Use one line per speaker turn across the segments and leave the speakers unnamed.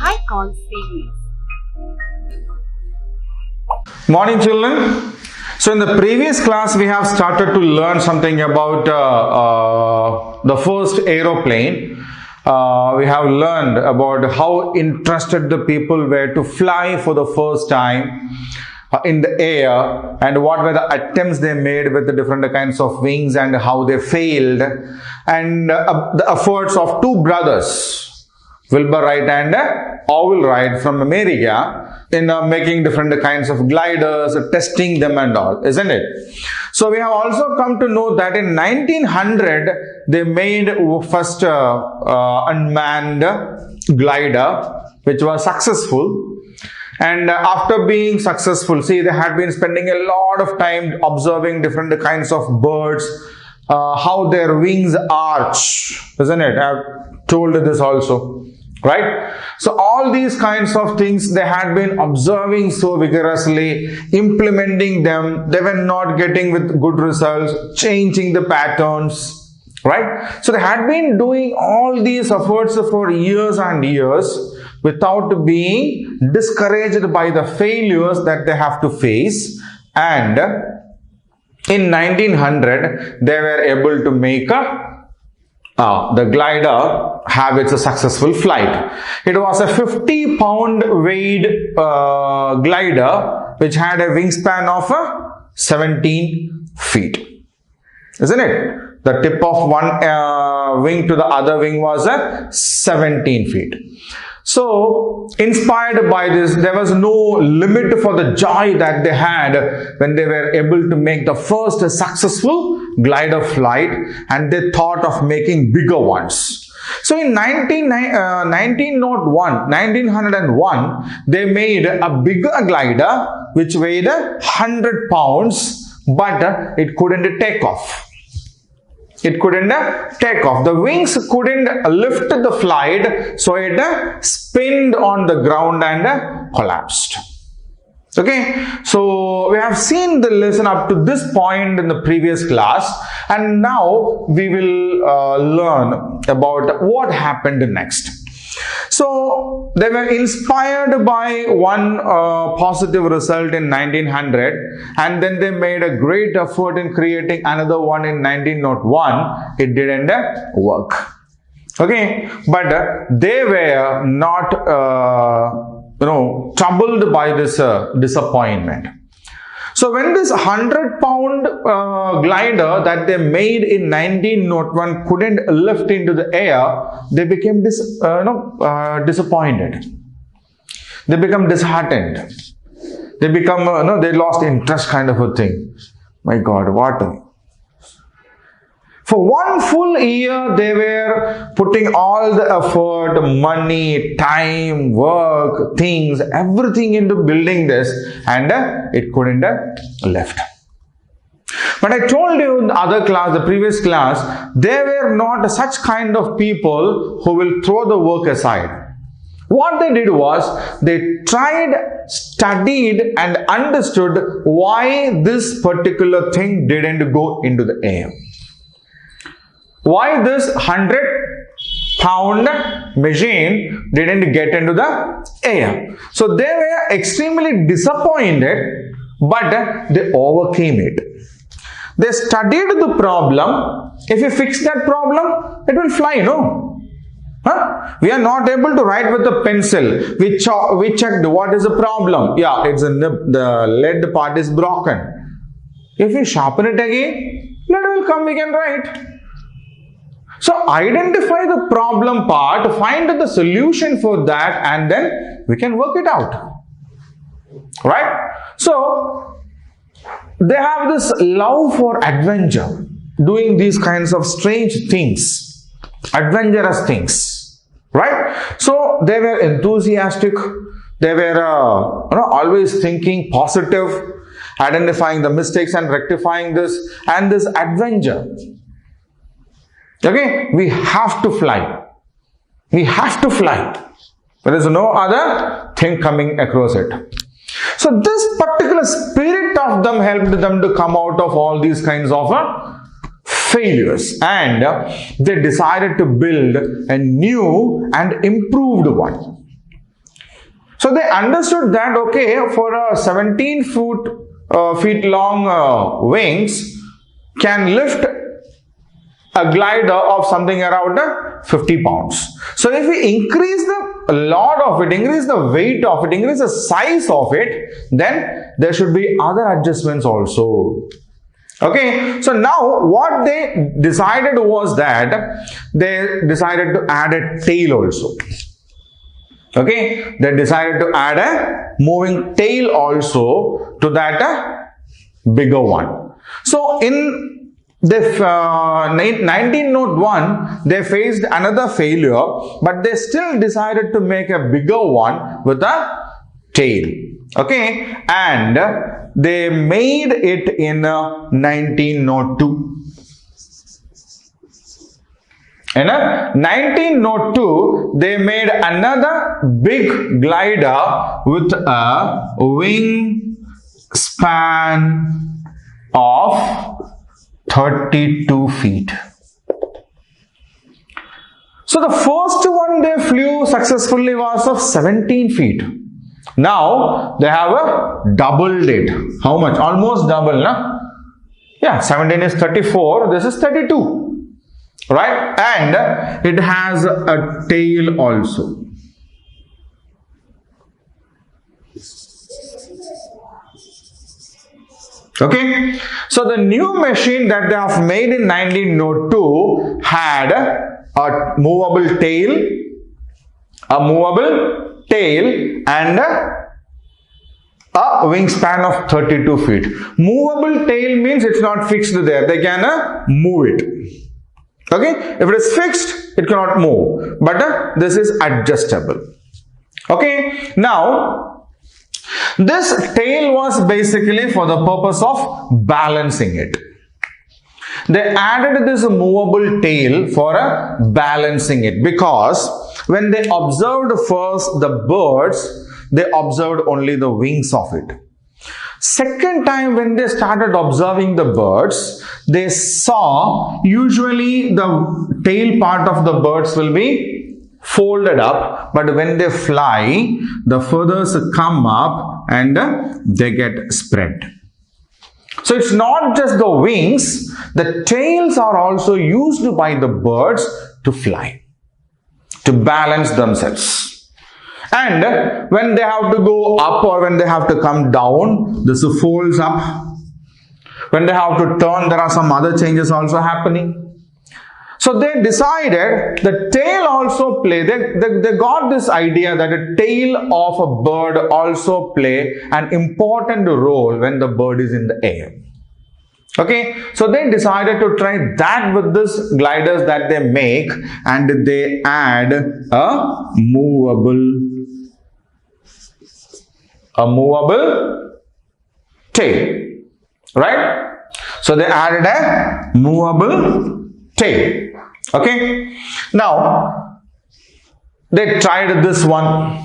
icon series.
Morning children. So in the previous class we have started to learn something about the first aeroplane. We have learned about how interested the people were to fly for the first time in the air, and what were the attempts they made with the different kinds of wings and how they failed, and the efforts of two brothers, Wilbur Wright and Orville Wright from America, in making different kinds of gliders, testing them and all, isn't it? So we have also come to know that in 1900 they made first unmanned glider, which was successful. And after being successful, see, they had been spending a lot of time observing different kinds of birds, how their wings arch, isn't it? I've told this also, right? So all these kinds of things they had been observing so vigorously, implementing them. They were not getting with good results, changing the patterns, right? So they had been doing all these efforts for years and years without being discouraged by the failures that they have to face. And in 1900 they were able to make the glider have its successful flight. It was a 50-pound weight glider which had a wingspan of 17 feet, isn't it? The tip of one wing to the other wing was 17 feet. So, inspired by this, there was no limit for the joy that they had when they were able to make the first successful glider flight, and they thought of making bigger ones. So, in 1901, they made a bigger glider which weighed 100 pounds, but it couldn't take off. It couldn't take off. The wings couldn't lift the flight, so it spinned on the ground and collapsed. Okay, so we have seen the lesson up to this point in the previous class, and now we will learn about what happened next. So they were inspired by one positive result in 1900, and then they made a great effort in creating another one in 1901. It didn't work. Okay, but they were not troubled by this disappointment. So when this 100-pound glider that they made in 1901 couldn't lift into the air, they became disappointed. They become disheartened. They become they lost interest, kind of a thing. My God, what? For one full year, they were putting all the effort, money, time, work, things, everything into building this, and it couldn't lift. But I told you in the other class, the previous class, they were not such kind of people who will throw the work aside. What they did was, they tried, studied, and understood why this particular thing didn't go into the air. Why this 100-pound machine didn't get into the air. So they were extremely disappointed, but they overcame it. They studied the problem. If you fix that problem, it will fly, no? Huh? We are not able to write with a pencil. We checked what is the problem. Yeah, it's a nib. The lead part is broken. If we sharpen it again, lead will come, we can write. So identify the problem part, find the solution for that, and then we can work it out. Right? So they have this love for adventure, doing these kinds of strange things, adventurous things. Right? So they were enthusiastic. They were always thinking positive, identifying the mistakes and rectifying this, and this adventure. Okay, we have to fly. We have to fly. There is no other thing coming across it. So this particular spirit of them helped them to come out of all these kinds of failures, and they decided to build a new and improved one. So they understood that, okay, for a 17 feet long wings can lift a glider of something around 50 pounds. So if we increase the load of it, increase the weight of it, increase the size of it, then there should be other adjustments also. Okay, so now what they decided was that they decided to add a tail also. Okay, they decided to add a moving tail also to that bigger one. So in the 1901, they faced another failure, but they still decided to make a bigger one with a tail. Okay, and they made it in 1902. In 1902, they made another big glider with a wing span of 32 feet. So the first one they flew successfully was of 17 feet. Now they have doubled it. How much? Almost double, na? Yeah, 17 is 34. This is 32. Right? And it has a tail also. Okay, so the new machine that they have made in 1902 had a movable tail, and a wingspan of 32 feet. Movable tail means it's not fixed there. They can move it. Okay, if it is fixed, it cannot move. But this is adjustable. Okay, now this tail was basically for the purpose of balancing it. They added this movable tail for balancing it, because when they observed first the birds, they observed only the wings of it. Second time when they started observing the birds, they saw usually the tail part of the birds will be folded up, but when they fly, the feathers come up and they get spread. So it's not just the wings, the tails are also used by the birds to fly, to balance themselves. And when they have to go up or when they have to come down, this folds up. When they have to turn, there are some other changes also happening. So they decided the tail also play, they got this idea that a tail of a bird also play an important role when the bird is in the air. Okay, so they decided to try that with this gliders that they make, and they add a movable tail, right? So they added a movable tail. Okay, now they tried this one,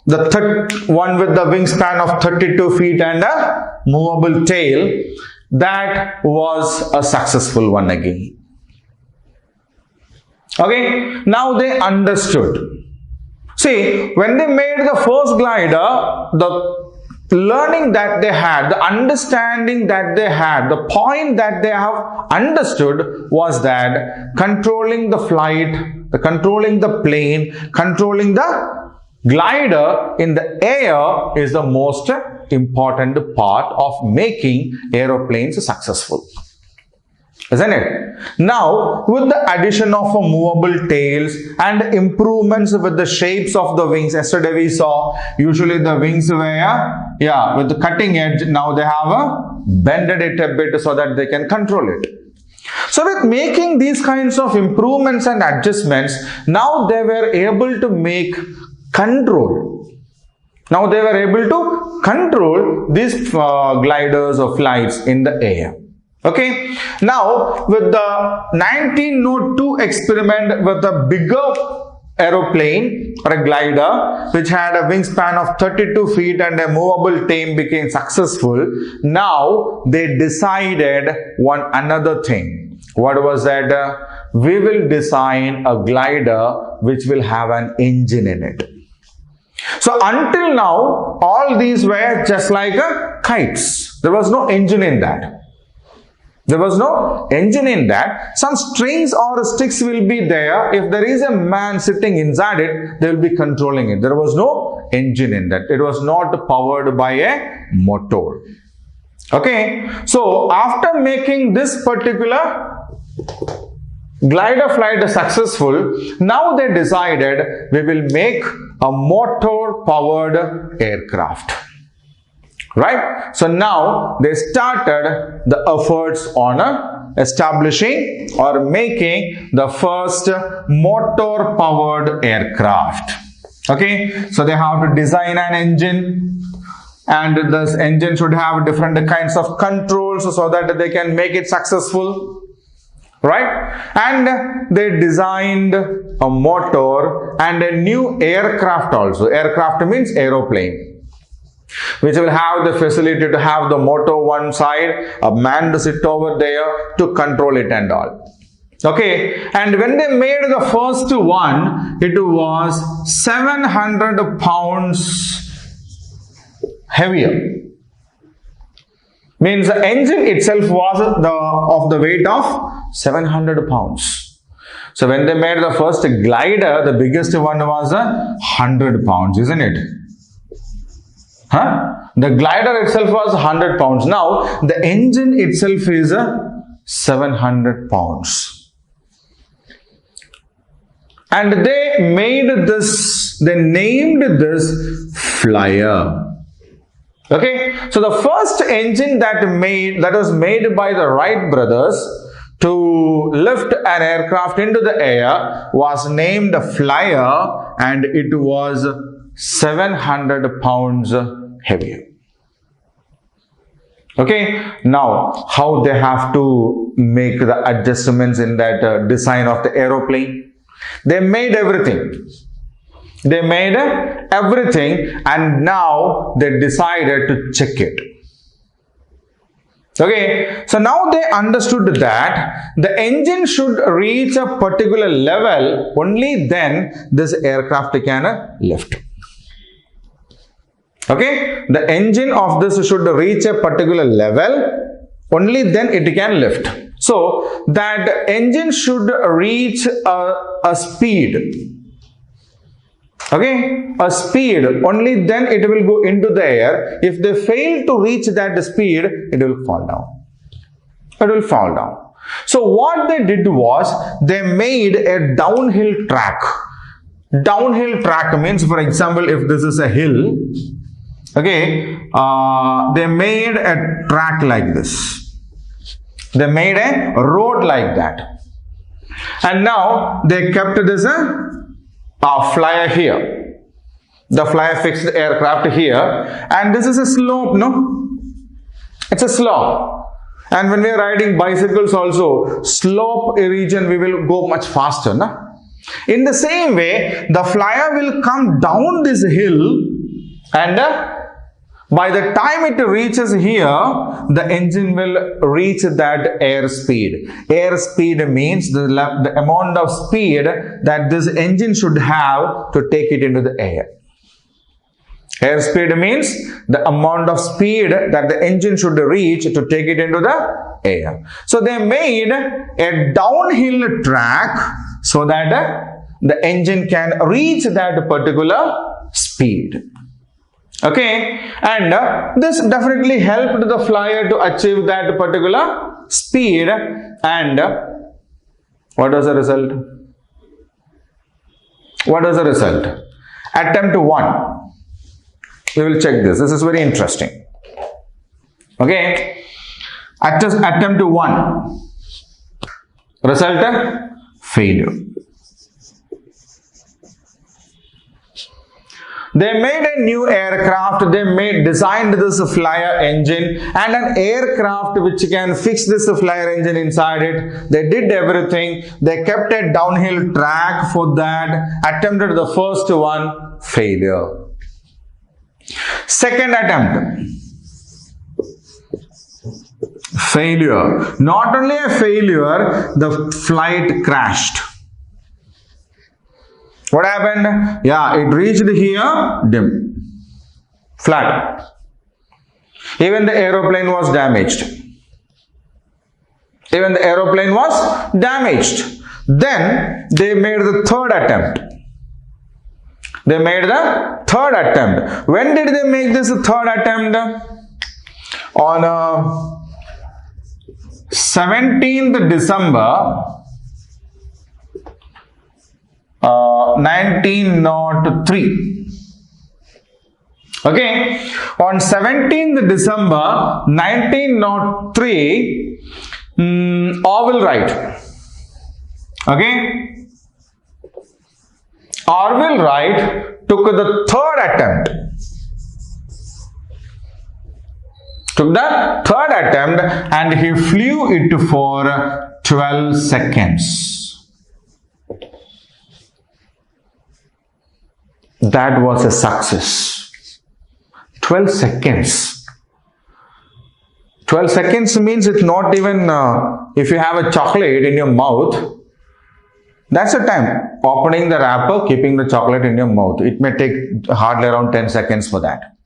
the third one with the wingspan of 32 feet and a movable tail. That was a successful one again. Okay, now they understood. See, when they made the first glider, the learning that they had, the understanding that they had, the point that they have understood was that controlling the flight, controlling the plane, controlling the glider in the air is the most important part of making aeroplanes successful. Isn't it? Now, with the addition of a movable tails and improvements with the shapes of the wings, yesterday we saw usually the wings were, with the cutting edge. Now they have bended it a bit so that they can control it. So with making these kinds of improvements and adjustments, now they were able to make control. Now they were able to control these gliders or flights in the air. Okay, now with the 1902 experiment with a bigger aeroplane or a glider which had a wingspan of 32 feet and a movable tail became successful, now they decided one another thing. What was that? We will design a glider which will have an engine in it. So until now, all these were just like kites. There was no engine in that. There was no engine in that. Some strings or sticks will be there. If there is a man sitting inside it, they will be controlling it. There was no engine in that. It was not powered by a motor. Okay. So after making this particular glider flight successful, now they decided we will make a motor powered aircraft. Right? So now they started the efforts on establishing or making the first motor powered aircraft. Okay? So they have to design an engine, and this engine should have different kinds of controls so that they can make it successful. Right? And they designed a motor and a new aircraft also. Aircraft means aeroplane, which will have the facility to have the motor one side, a man to sit over there to control it and all. Okay, and when they made the first one, it was 700 pounds heavier. Means the engine itself was of the weight of 700 pounds. So when they made the first glider, the biggest one was 100 pounds, isn't it? The glider itself was 100 pounds. Now, the engine itself is 700 pounds. And they made this, they named this Flyer. Okay, so the first engine that was made by the Wright brothers to lift an aircraft into the air was named Flyer, and it was 700 pounds heavier. Okay, now how they have to make the adjustments in that design of the aeroplane? They made everything. They made everything, and now they decided to check it. Okay, so now they understood that the engine should reach a particular level, only then this aircraft can lift. Okay, the engine of this should reach a particular level, only then it can lift. So that engine should reach a speed. Okay, a speed, only then it will go into the air. If they fail to reach that speed, it will fall down. It will fall down. So what they did was, they made a downhill track. Downhill track means, for example, if this is a hill, okay, they made a track like this. They made a road like that. And now they kept this Flyer here. The Flyer fixed aircraft here, and this is a slope, no? It's a slope. And when we are riding bicycles also, slope region we will go much faster, no? In the same way, the Flyer will come down this hill, and by the time it reaches here, the engine will reach that air speed. Air speed means the amount of speed that this engine should have to take it into the air. Air speed means the amount of speed that the engine should reach to take it into the air. So they made a downhill track so that the engine can reach that particular speed. Okay, and this definitely helped the Flyer to achieve that particular speed. And what was the result? What was the result? Attempt 1. We will check this. This is very interesting. Okay, attempt 1. Result? Failure. They made a new aircraft, they designed this Flyer engine and an aircraft which can fix this Flyer engine inside it. They did everything. They kept a downhill track for that, attempted the first one, failure. Second attempt, failure. Not only a failure, the flight crashed. What happened? Yeah, it reached here, dim, flat. Even the aeroplane was damaged. Even the aeroplane was damaged. Then they made the third attempt. They made the third attempt. When did they make this third attempt? On 17th December 1903. Okay, on 17th December 1903, Orville Wright. Okay, Orville Wright took the third attempt. Took the third attempt and he flew it for 12 seconds. That was a success. 12 seconds. 12 seconds means it's not even, if you have a chocolate in your mouth, that's the time. Opening the wrapper, keeping the chocolate in your mouth. It may take hardly around 10 seconds for that.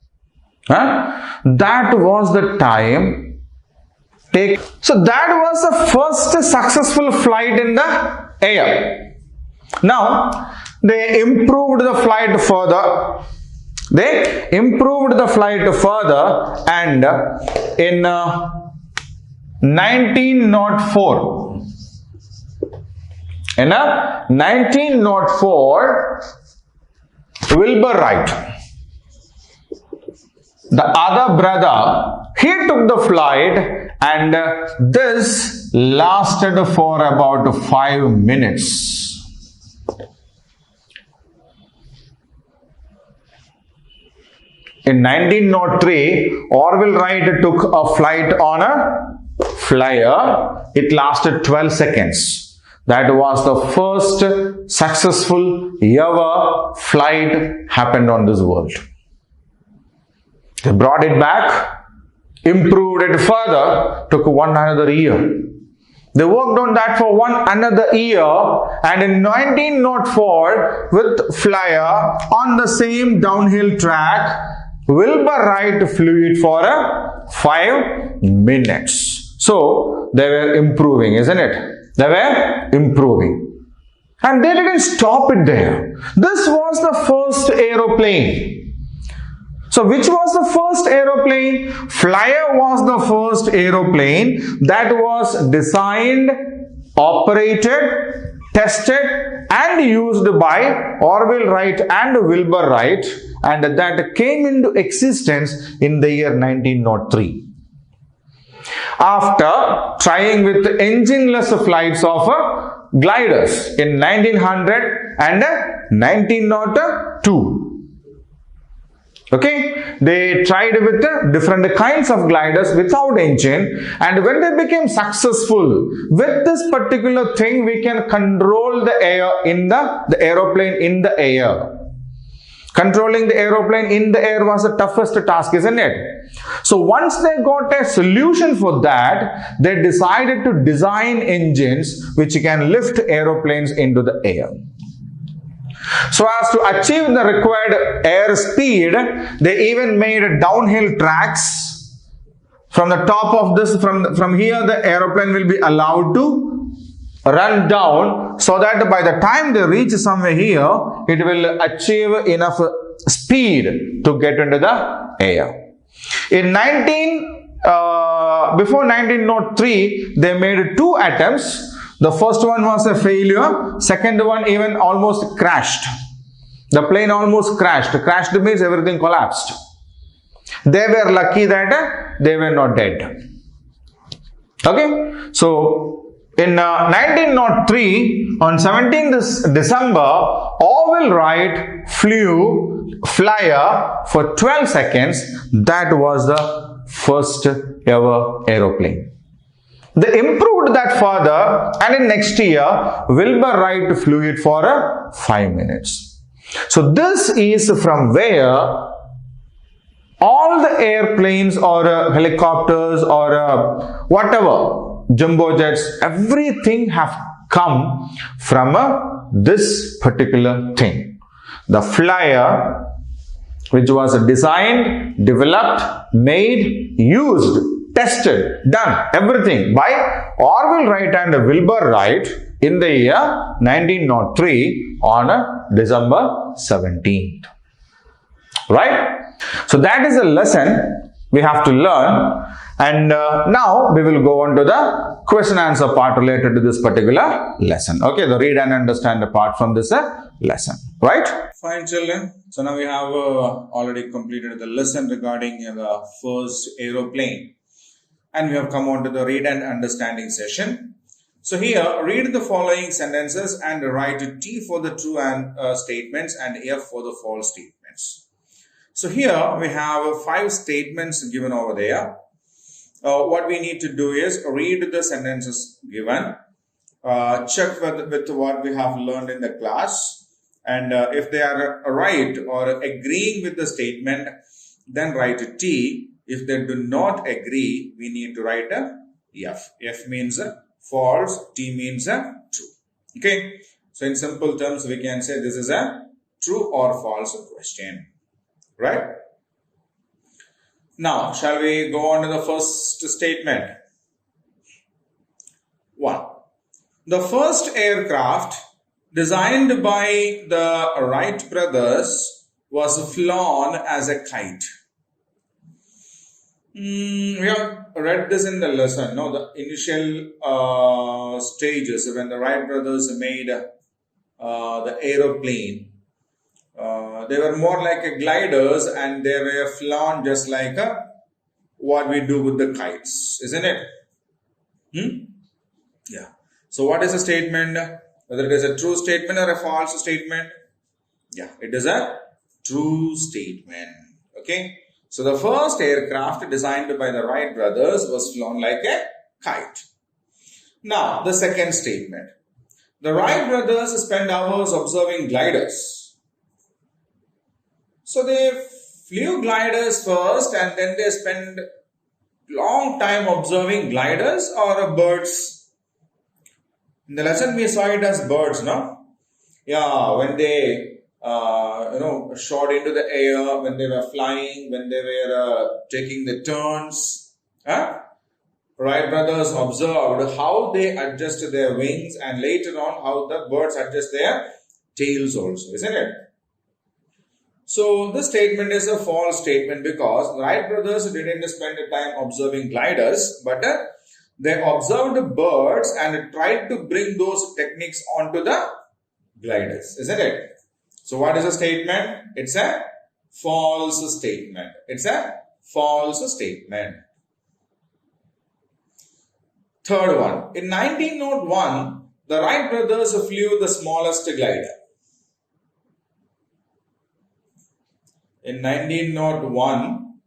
That was the time. So that was the first successful flight in the air. Now, they improved the flight further. They improved the flight further, and in 1904, Wilbur Wright, the other brother, he took the flight, and this lasted for about 5 minutes. In 1903, Orville Wright took a flight on a flyer. It lasted 12 seconds. That was the first successful ever flight happened on this world. They brought it back, improved it further, took another year. They worked on that for another year, and in 1904, with flyer on the same downhill track, Wilbur Wright flew it for 5 minutes. So they were improving, isn't it? They were improving. And they didn't stop it there. This was the first aeroplane. So which was the first aeroplane? Flyer was the first aeroplane that was designed, operated, tested and used by Orville Wright and Wilbur Wright, and that came into existence in the year 1903. After trying with engineless flights of gliders in 1900 and 1902. Okay, they tried with different kinds of gliders without engine, and when they became successful with this particular thing, we can control the air in the aeroplane in the air. Controlling the aeroplane in the air was the toughest task, isn't it? So once they got a solution for that, they decided to design engines which can lift aeroplanes into the air. So as to achieve the required air speed, they even made downhill tracks. From the top of this, from here, the aeroplane will be allowed to run down, so that by the time they reach somewhere here, it will achieve enough speed to get into the air. Before 1903, they made 2 attempts. The first one was a failure. Second one even almost crashed. The plane almost crashed. Crashed means everything collapsed. They were lucky that they were not dead. Okay. So in 1903, on 17th December, Orville Wright flew flyer for 12 seconds. That was the first ever aeroplane. They improved that further, and in next year, Wilbur Wright flew it for 5 minutes. So this is from where all the airplanes or helicopters or whatever, jumbo jets, everything have come from this particular thing. The flyer, which was designed, developed, made, used, tested, done, everything by Orville Wright and Wilbur Wright in the year 1903 on December 17th. Right? So that is a lesson we have to learn, and now we will go on to the question answer part related to this particular lesson. Okay, the read and understand the part from this lesson. Right? Fine, children. So now we have already completed the lesson regarding the first aeroplane, and we have come on to the read and understanding session. So here, read the following sentences and write T for the true statements and F for the false statements. So here we have 5 statements given over there. What we need to do is read the sentences given, check with what we have learned in the class, and if they are right or agreeing with the statement, then write a T. If they do not agree, we need to write a F. F means false, T means true. Okay. So in simple terms, we can say this is a true or false question. Right? Now, shall we go on to the first statement? 1. The first aircraft designed by the Wright brothers was flown as a kite. We have read this in the lesson. No, the initial stages when the Wright brothers made the aeroplane. They were more like gliders, and they were flown just like what we do with the kites, isn't it? Yeah. So what is a statement? Whether it is a true statement or a false statement? Yeah, it is a true statement. Okay. So the first aircraft designed by the Wright brothers was flown like a kite. Now, the second statement. The Wright brothers spent hours observing gliders. So they flew gliders first, and then they spent long time observing gliders or birds. In the lesson we saw it as birds, no? Yeah, when they shot into the air, when they were flying, when they were taking the turns. Wright brothers observed how they adjust their wings, and later on how the birds adjust their tails also, isn't it? So this statement is a false statement because Wright brothers didn't spend time observing gliders, but they observed birds and tried to bring those techniques onto the gliders, isn't it? So what is a statement? It's a false statement. It's a false statement. Third one. In 1901, the Wright brothers flew the smallest glider. In 1901,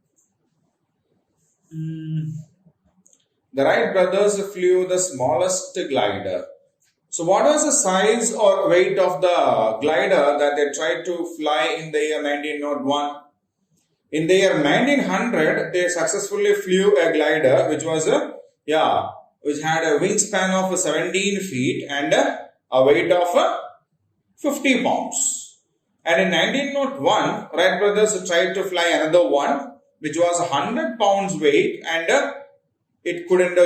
the Wright brothers flew the smallest glider. So what was the size or weight of the glider that they tried to fly in the year 1901? In the year 1900, they successfully flew a glider which was which had a wingspan of 17 feet and a weight of 50 pounds. And in 1901, Wright brothers tried to fly another one, which was 100 pounds weight, and it couldn't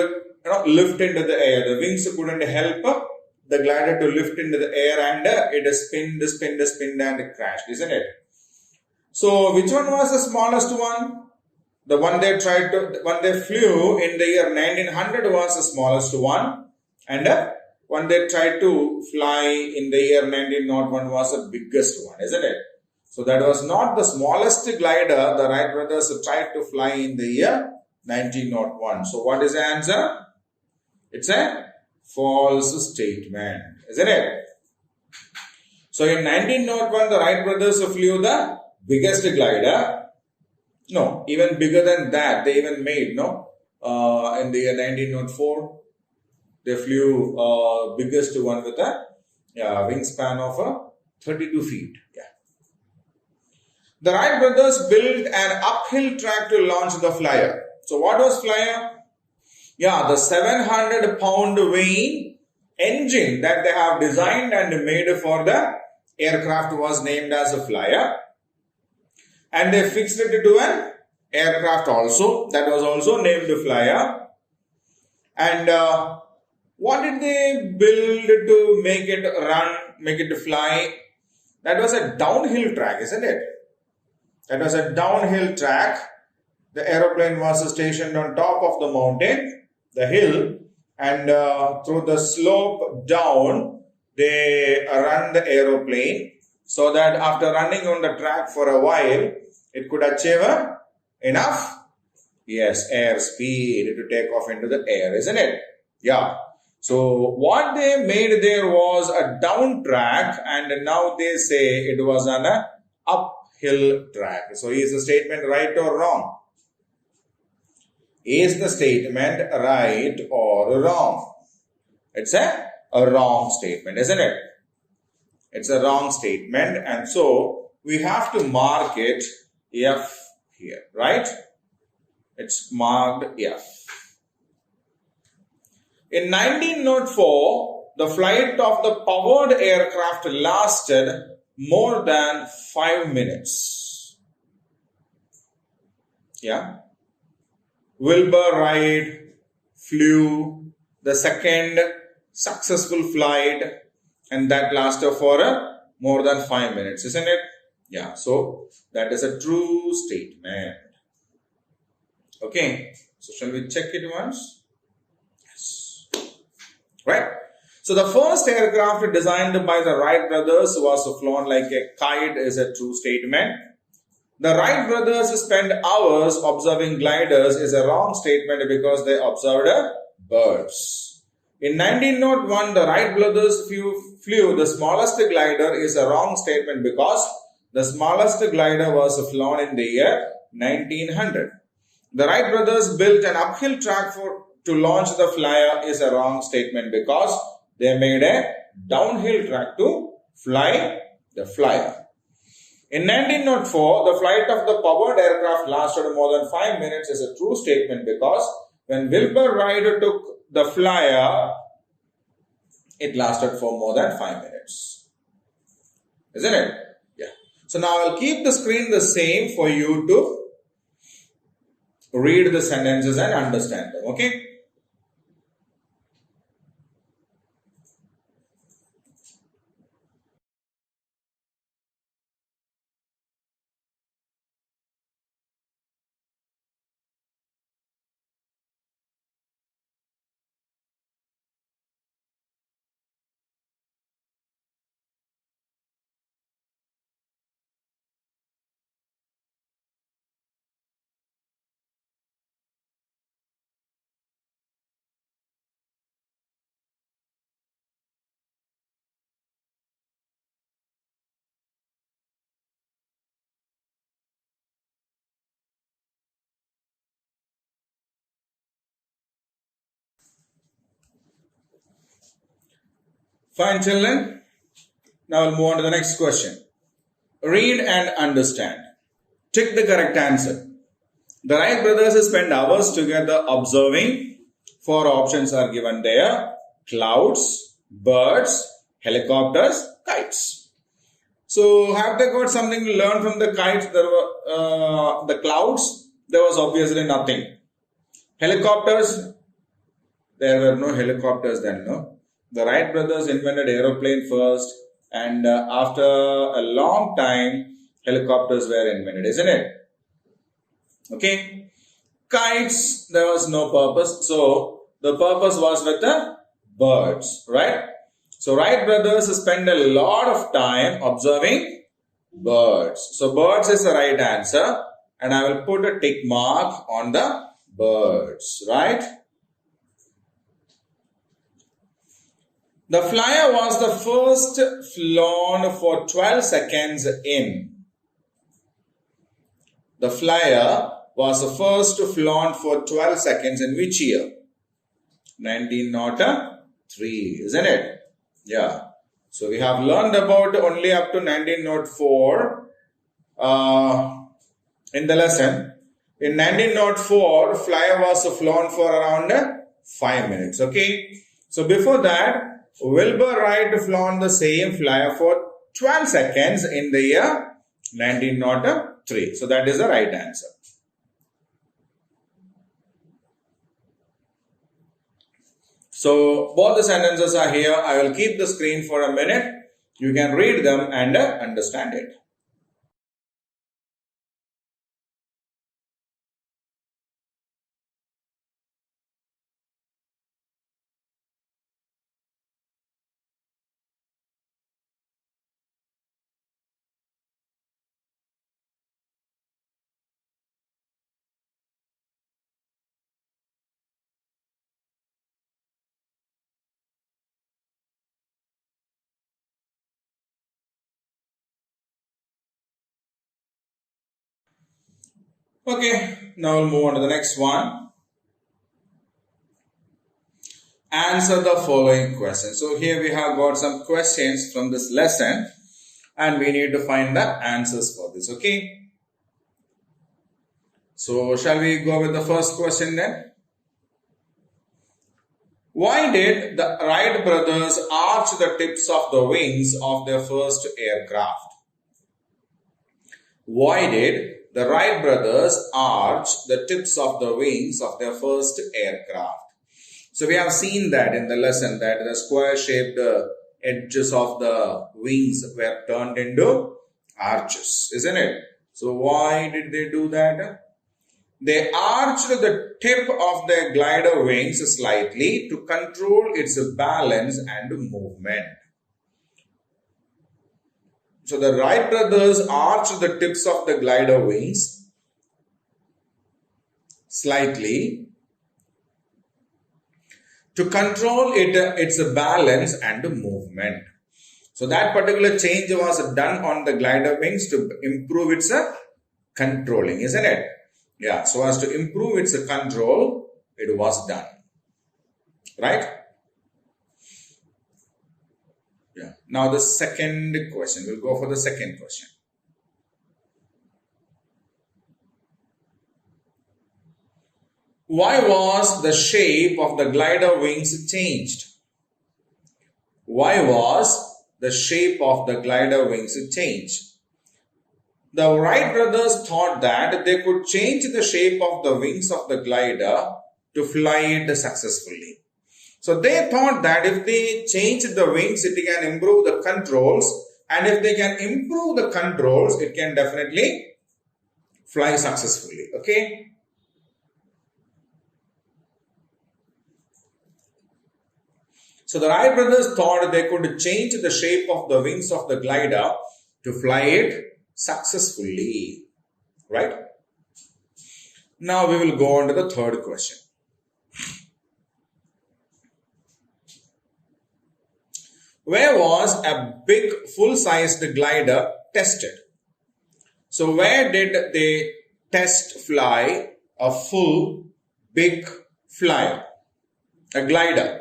lift into the air. The wings couldn't help the glider to lift into the air, and it spinned, and it crashed, isn't it? So, which one was the smallest one? The one they flew in the year 1900 was the smallest one, and when they tried to fly in the year 1901 was the biggest one, isn't it? So that was not the smallest glider the Wright brothers tried to fly in the year 1901. So what is the answer? It's a false statement, isn't it? So in 1901, the Wright brothers flew the biggest glider. No, even bigger than that. They even made, in the year 1904. They flew biggest one with a wingspan of 32 feet. Yeah. The Wright brothers built an uphill track to launch the flyer. So what was flyer? Yeah, the 700-pound weighing engine that they have designed and made for the aircraft was named as a flyer. And they fixed it to an aircraft also, that was also named flyer. And what did they build to make it run, make it fly? That was a downhill track, isn't it? That was a downhill track. The aeroplane was stationed on top of the mountain, the hill, and through the slope down, they run the aeroplane so that after running on the track for a while, it could achieve enough, yes, air speed to take off into the air, isn't it? Yeah. So what they made there was a down track, and now they say it was an uphill track. So is the statement right or wrong? Is the statement right or wrong? It's a wrong statement, isn't it? It's a wrong statement, and so we have to mark it F here, right? It's marked F. In 1904, the flight of the powered aircraft lasted more than 5 minutes. Yeah. Wilbur Wright flew the second successful flight, and that lasted for more than 5 minutes, isn't it? Yeah, so that is a true statement. Okay, so shall we check it once? Yes. Right. So the first aircraft designed by the Wright brothers was flown like a kite is a true statement. The Wright brothers spent hours observing gliders is a wrong statement because they observed birds. In 1901, the Wright brothers flew the smallest glider is a wrong statement because the smallest glider was flown in the year 1900. The Wright brothers built an uphill track to launch the flyer is a wrong statement because they made a downhill track to fly the flyer. In 1904, the flight of the powered aircraft lasted more than 5 minutes is a true statement because when Wilbur Wright took the flyer, it lasted for more than 5 minutes. Isn't it? Yeah. So now I'll keep the screen the same for you to read the sentences and understand them. Okay? Fine, children. Now we'll move on to the next question. Read and understand. Check the correct answer. The Wright brothers spent hours together observing. 4 options are given there. Clouds, birds, helicopters, kites. So have they got something to learn from the kites? There were the clouds. There was obviously nothing. Helicopters. There were no helicopters then, no? The Wright brothers invented aeroplane first, and after a long time, helicopters were invented, isn't it? Okay. Kites, there was no purpose. So, the purpose was with the birds, right? So, Wright brothers spent a lot of time observing birds. So, birds is the right answer, and I will put a tick mark on the birds, right? The flyer was the first flown for 12 seconds in. The flyer was the first flown for 12 seconds in which year? 1903, isn't it? Yeah. So we have learned about only up to 1904 in the lesson. In 1904, flyer was flown for around 5 minutes. Okay. So before that, Wilbur Wright flew on the same flyer for 12 seconds in the year 1903. So that is the right answer. So both the sentences are here. I will keep the screen for a minute. You can read them and understand it. Okay, now we'll move on to the next one. Answer the following questions. So here we have got some questions from this lesson and we need to find the answers for this. Okay. So shall we go with the first question then? Why did the Wright brothers arch the tips of the wings of their first aircraft? Why did the Wright brothers arch the tips of the wings of their first aircraft? So we have seen that in the lesson that the square-shaped edges of the wings were turned into arches, isn't it? So why did they do that? They arched the tip of their glider wings slightly to control its balance and movement. So the Wright brothers arched the tips of the glider wings slightly to control its balance and movement. So that particular change was done on the glider wings to improve its controlling, isn't it? Yeah, so as to improve its control, it was done. Right? Yeah. Now the second question. We'll go for the second question. Why was the shape of the glider wings changed? Why was the shape of the glider wings changed? The Wright brothers thought that they could change the shape of the wings of the glider to fly it successfully. So they thought that if they change the wings, it can improve the controls, and if they can improve the controls, it can definitely fly successfully. Okay. So the Wright brothers thought they could change the shape of the wings of the glider to fly it successfully. Right? Now we will go on to the third question. Where was a big full-sized glider tested? So where did they test fly a full big flyer, a glider?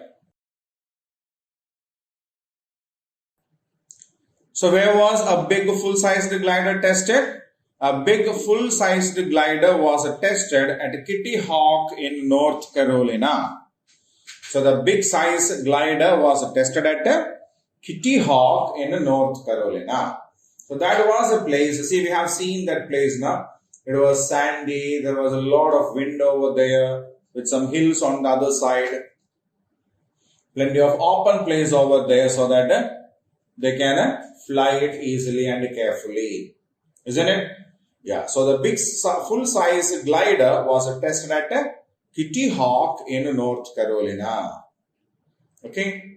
So where was a big full-sized glider tested? A big full-sized glider was tested at Kitty Hawk in North Carolina. So the big size glider was tested at Kitty Hawk in North Carolina. So that was a place. See, we have seen that place now. It was sandy. There was a lot of wind over there with some hills on the other side. Plenty of open place over there so that they can fly it easily and carefully. Isn't it? Yeah. So the big full-size glider was tested at Kitty Hawk in North Carolina. Okay.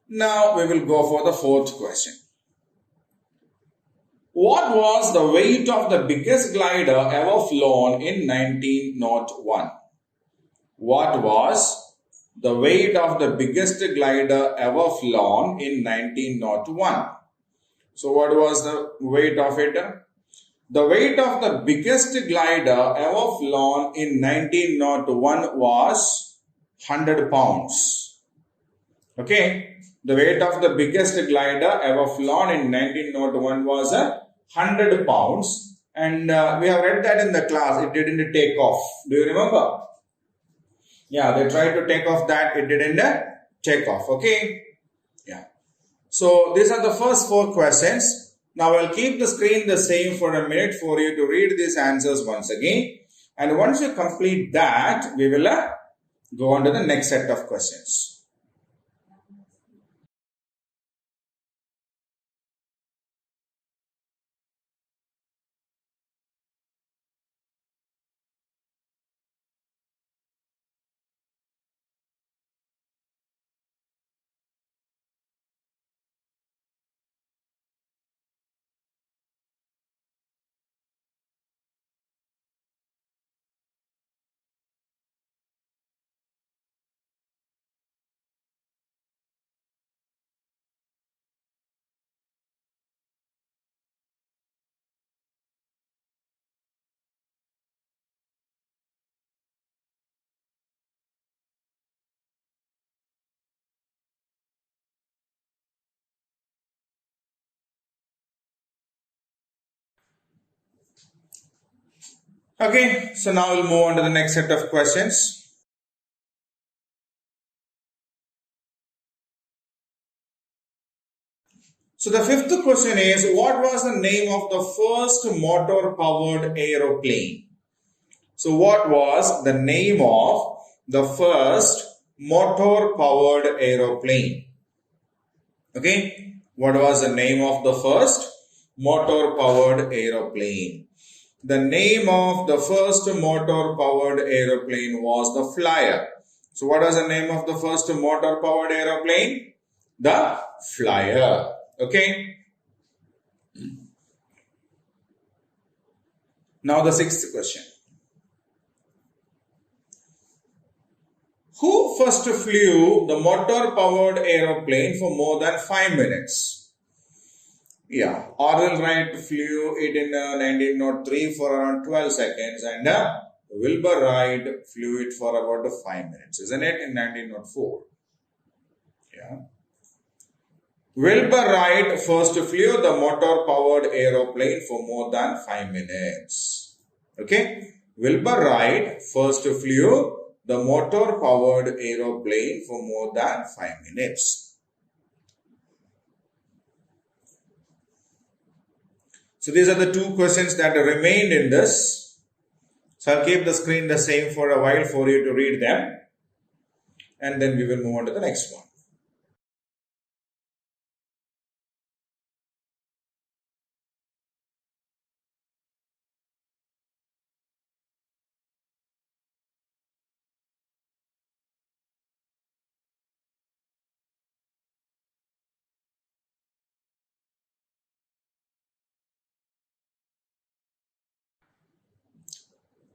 Now we will go for the fourth question. What was the weight of the biggest glider ever flown in 1901? What was the weight of the biggest glider ever flown in 1901? So what was the weight of it? The weight of the biggest glider ever flown in 1901 was 100 pounds. Okay. The weight of the biggest glider ever flown in 1901 was 100 pounds. And we have read that in the class. It didn't take off. Do you remember? Yeah, they tried to take off that. It didn't take off. Okay. Yeah. So these are the first 4 questions. Now I'll keep the screen the same for a minute for you to read these answers once again. And once you complete that, we will go on to the next set of questions. Okay, so now we'll move on to the next set of questions. So the 5th question is, what was the name of the first motor-powered aeroplane? So what was the name of the first motor-powered aeroplane? Okay, what was the name of the first motor-powered aeroplane? The name of the first motor-powered aeroplane was the Flyer. So what was the name of the first motor-powered aeroplane? The Flyer. Okay. Now the 6th question. Who first flew the motor-powered aeroplane for more than 5 minutes? Yeah, Orville Wright flew it in 1903 for around 12 seconds and Wilbur Wright flew it for about 5 minutes, isn't it, in 1904? Yeah. Wilbur Wright first flew the motor-powered aeroplane for more than 5 minutes. Okay, Wilbur Wright first flew the motor-powered aeroplane for more than 5 minutes. So these are the 2 questions that remained in this. So I'll keep the screen the same for a while for you to read them. And then we will move on to the next one.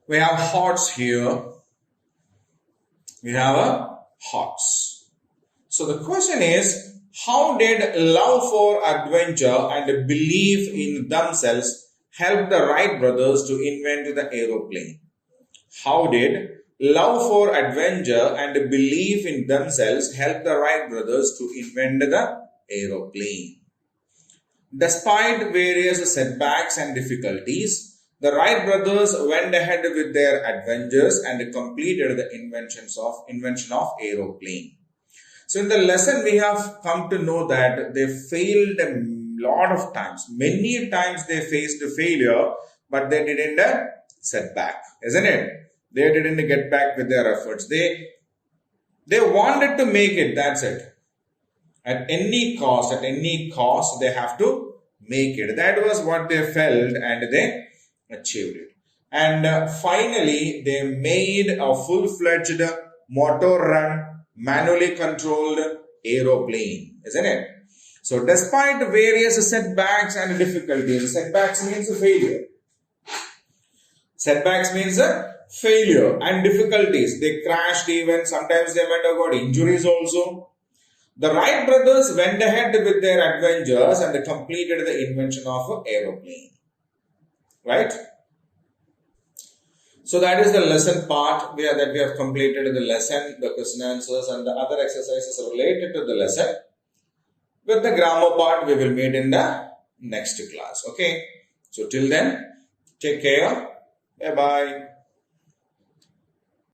We have HOTS here. We have a HOTS. So the question is, how did love for adventure and belief in themselves help the Wright brothers to invent the aeroplane? How did love for adventure and belief in themselves help the Wright brothers to invent the aeroplane? Despite various setbacks and difficulties, the Wright brothers went ahead with their adventures and completed the invention of aeroplane. So in the lesson, we have come to know that they failed a lot of times. Many times they faced failure, but they didn't set back, isn't it? They didn't get back with their efforts. They wanted to make it, that's it. At any cost, they have to make it. That was what they felt and they achieved it. And finally, they made a full-fledged motor-run, manually controlled aeroplane, isn't it? So despite various setbacks and difficulties, setbacks means failure. Setbacks means failure and difficulties. They crashed even, sometimes they might have got injuries also. The Wright brothers went ahead with their adventures and completed the invention of aeroplane. Right? So that is the lesson part that we have completed the lesson, the question answers and the other exercises related to the lesson. With the grammar part, we will meet in the next class. Okay. So till then, take care. Bye-bye.